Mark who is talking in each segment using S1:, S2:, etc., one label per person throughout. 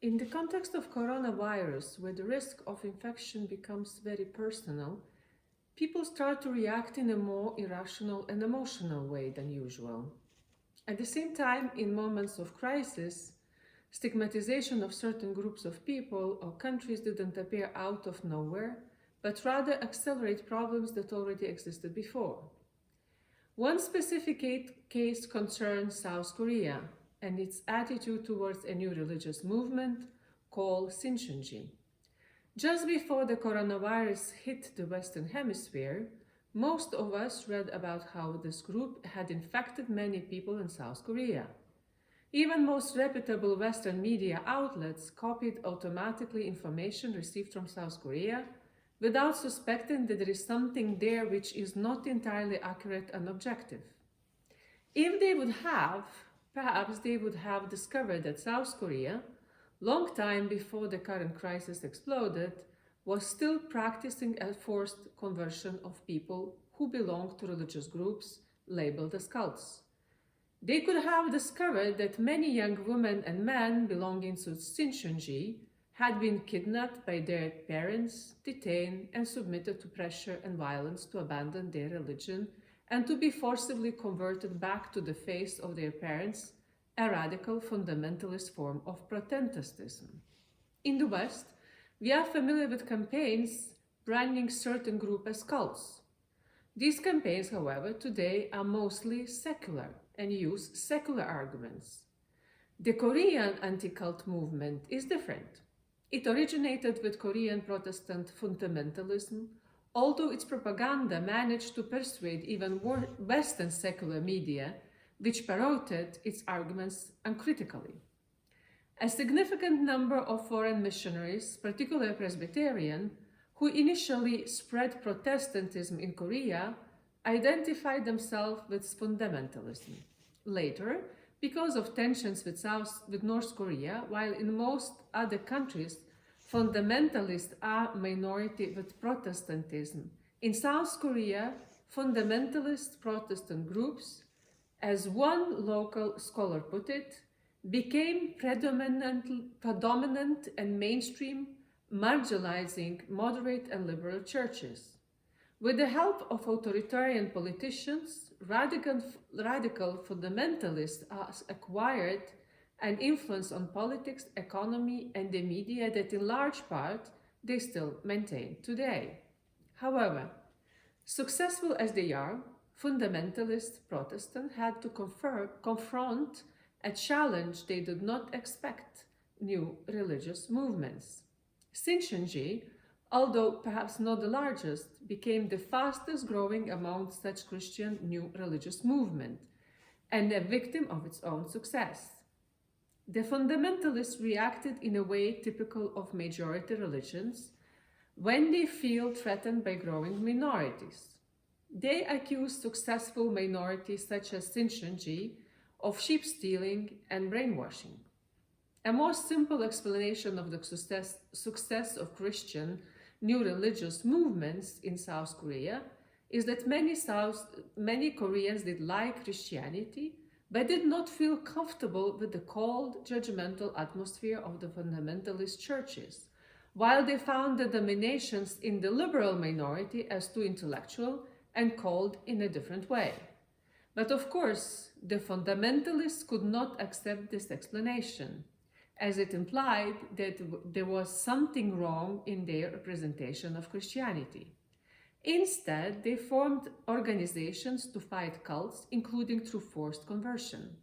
S1: In the context of coronavirus, where the risk of infection becomes very personal, people start to react in a more irrational and emotional way than usual. At the same time, in moments of crisis, stigmatization of certain groups of people or countries didn't appear out of nowhere, but rather accelerate problems that already existed before. One specific case concerns South Korea and its attitude towards a new religious movement called Shincheonji. Just before the coronavirus hit the Western Hemisphere, most of us read about how this group had infected many people in South Korea. Even most reputable Western media outlets copied automatically information received from South Korea without suspecting that there is something there which is not entirely accurate and objective. If they would have, perhaps they would have discovered that South Korea, long time before the current crisis exploded, was still practicing a forced conversion of people who belonged to religious groups labeled as cults. They could have discovered that many young women and men belonging to Shincheonji had been kidnapped by their parents, detained, and submitted to pressure and violence to abandon their religion and to be forcibly converted back to the faith of their parents, a radical fundamentalist form of Protestantism. In the West, we are familiar with campaigns branding certain groups as cults. These campaigns, however, today are mostly secular and use secular arguments. The Korean anti-cult movement is different. It originated with Korean Protestant fundamentalism, although its propaganda managed to persuade even Western secular media, which parroted its arguments uncritically. A significant number of foreign missionaries, particularly Presbyterian, who initially spread Protestantism in Korea, identified themselves with fundamentalism. Later, because of tensions with North Korea, while in most other countries fundamentalists are minority with Protestantism, in South Korea, fundamentalist Protestant groups, as one local scholar put it, became predominant and mainstream, marginalizing moderate and liberal churches. With the help of authoritarian politicians, radical fundamentalists acquired an influence on politics, economy, and the media that in large part they still maintain today. However, successful as they are, fundamentalist Protestants had to confront a challenge they did not expect: new religious movements. Shincheonji, although perhaps not the largest, became the fastest growing among such Christian new religious movement and a victim of its own success. The fundamentalists reacted in a way typical of majority religions when they feel threatened by growing minorities. They accuse successful minorities such as Shincheonji of sheep stealing and brainwashing. A more simple explanation of the success of Christian new religious movements in South Korea is that many Koreans did like Christianity, but did not feel comfortable with the cold, judgmental atmosphere of the fundamentalist churches, while they found the dominations in the liberal minority as too intellectual and cold in a different way. But of course, the fundamentalists could not accept this explanation, as it implied that there was something wrong in their representation of Christianity. Instead, they formed organizations to fight cults, including through forced conversion.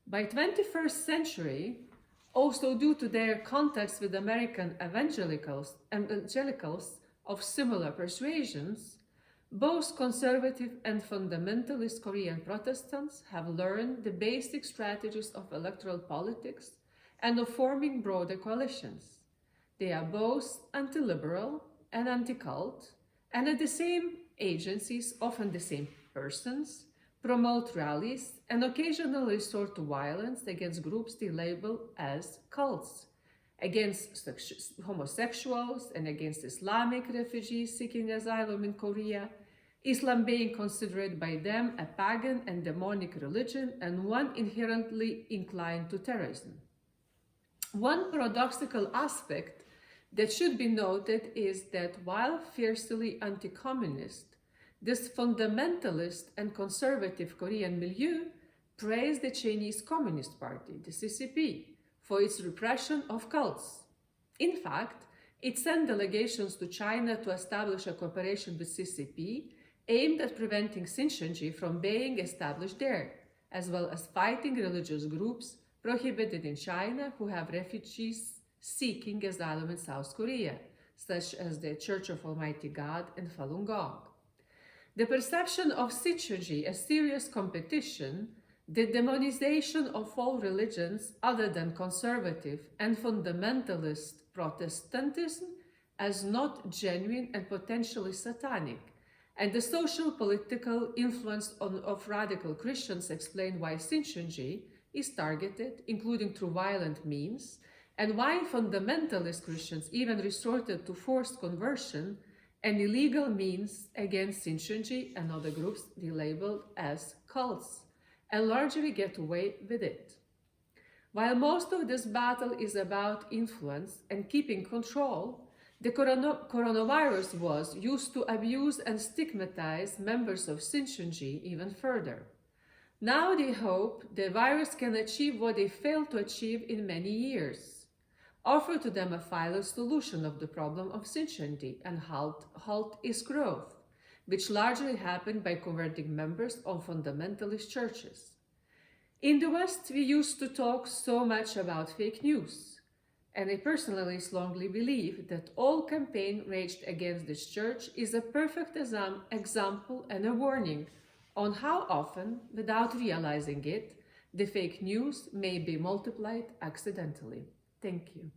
S1: By 21st century, also due to their contacts with American evangelicals of similar persuasions, both conservative and fundamentalist Korean Protestants have learned the basic strategies of electoral politics and of forming broader coalitions. They are both anti-liberal and anti-cult, and at the same agencies, often the same persons, promote rallies and occasionally resort to violence against groups they label as cults, against homosexuals and against Islamic refugees seeking asylum in Korea, Islam being considered by them a pagan and demonic religion and one inherently inclined to terrorism. One paradoxical aspect that should be noted is that while fiercely anti-communist, this fundamentalist and conservative Korean milieu praised the Chinese Communist Party, the CCP, for its repression of cults. In fact, it sent delegations to China to establish a cooperation with CCP aimed at preventing Shincheonji from being established there, as well as fighting religious groups prohibited in China who have refugees seeking asylum in South Korea, such as the Church of Almighty God and Falun Gong. The perception of Shincheonji as serious competition, the demonization of all religions other than conservative and fundamentalist Protestantism as not genuine and potentially satanic, and the social political influence of radical Christians explain why Shincheonji is targeted, including through violent means, and why fundamentalist Christians even resorted to forced conversion and illegal means against Shincheonji and other groups they labeled as cults, and largely get away with it. While most of this battle is about influence and keeping control, the coronavirus was used to abuse and stigmatize members of Shincheonji even further. Now they hope the virus can achieve what they failed to achieve in many years: offer to them a final solution of the problem of Shincheonji and halt its growth, which largely happened by converting members of fundamentalist churches. In the West, we used to talk so much about fake news, and I personally strongly believe that all campaign raged against this church is a perfect example and a warning on how often, without realizing it, the fake news may be multiplied accidentally. Thank you.